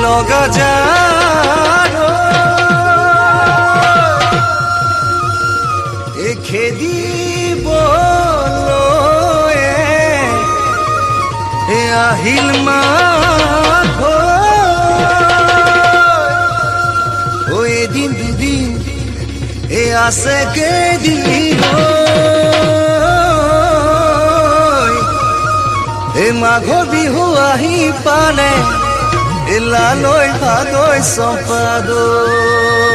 লগা যার এ খেদিব এ আহিল মাঘ ও এদিন দুদিন এ আছে কেদিন এ মাঘৰ বিহু আহি পালে এ লালৈ ভাগৈ চম্পাদৈ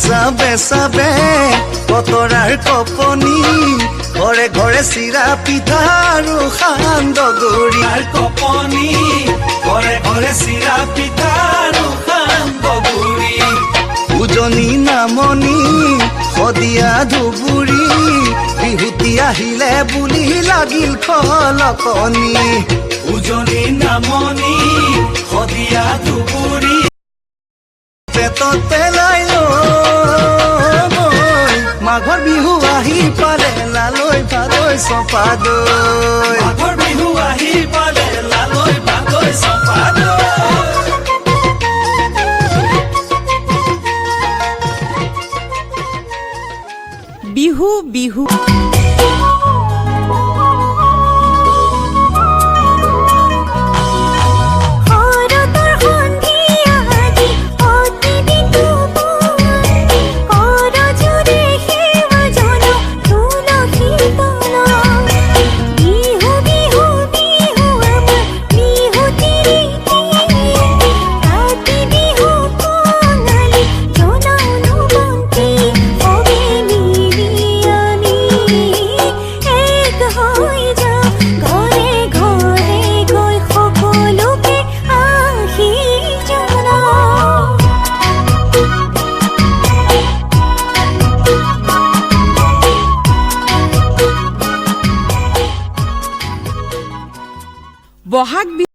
চাবে চাবে বতৰাৰ কপনি ঘৰে ঘৰে চিৰা পিঠা আৰু সান্দগুৰি কপনি ঘৰে ঘৰে চিৰা পিঠা আৰু সান্দগুৰি উজনি নামনি শদিয়া ধুবুৰী বিহুতি আহিলে বুলি লাগিল খলকনি উজনি নামনি শদিয়া ধুবুৰী পেটত পেলাই মাঘৰ বিহু আহি পালে লালৈ ভাগৈ চম্পাদৈ মাঘৰ বিহু আহি পালে লালৈ ভাগৈ চম্পাদৈ বিহু বিহু বহাগ বিহু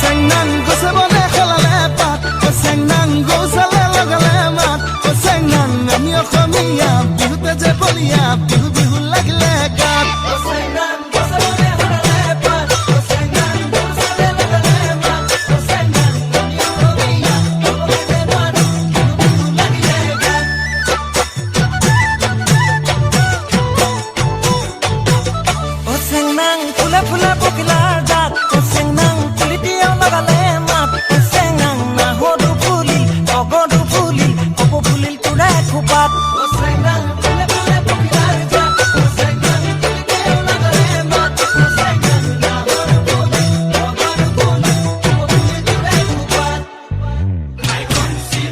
চেংনাং গছে বলে খলালে পাত চেংনাং গৌচালে লগালে মাত চেংনাং আমি অসমীয়া বিহুতে যে বলিয়া বিহু বিহু লাগিলে গাত চেংনাং গছে বলে খলালে পাত চেংনাং গৌচালে লগালে মাত চেংনাং আমি অসমীয়া বিহুতে যে বলিয়া বিহু বিহু লাগিলে গাত চেংনাং ফুলে ফুলে পখিলাৰ জাত চেংনাং পুলিটিও লগালে মাত চেংনাং নাহৰো ফুলিল টগৰো ফুলিল কপৌ ফুলিল তোৰে খোপাত চেংনাং ফুলে ফুলে পখিলাৰ জাত চেংনাং পুলিটিও লগালে মাত চেংনাং নাহৰো ফুলিল টগৰো ফুলিল কপৌ ফুলিল তোৰে খোপাত হাই কংচি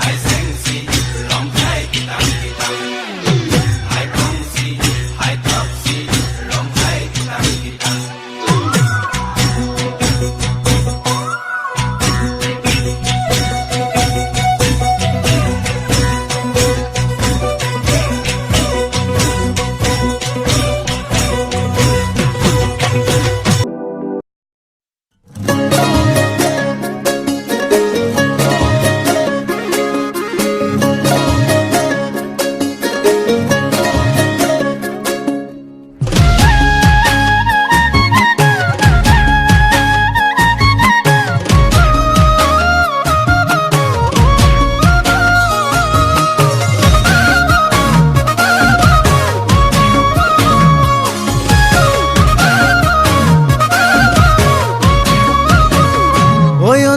হাই চেংচি ৰং হাই কিতাং কিতাং হাই কংচি হাই টপচি ৰং হাই কিতাং কিতাং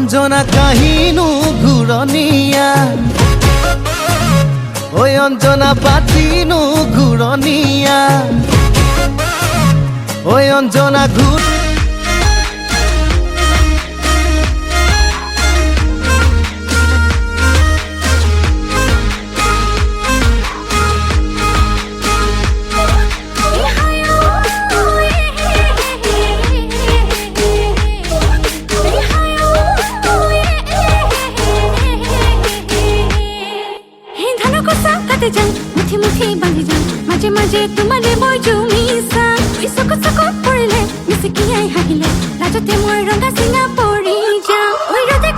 অঞ্জনা কাহিনু ঘূৰণীয়া ঐ অঞ্জনা পাতিনু ঘূৰণীয়া ঐ অঞ্জনা ঘূৰ মুঠি মুঠি বান্ধি যাওঁ মাজে মাজে তোমাৰে মই জুমি চাওঁ দুই চকুত পৰিলে মিচিকিয়াই হাঁহিলে লাজতে মই ৰঙা চিঙা পৰি যাওঁ ঐ ৰ'দে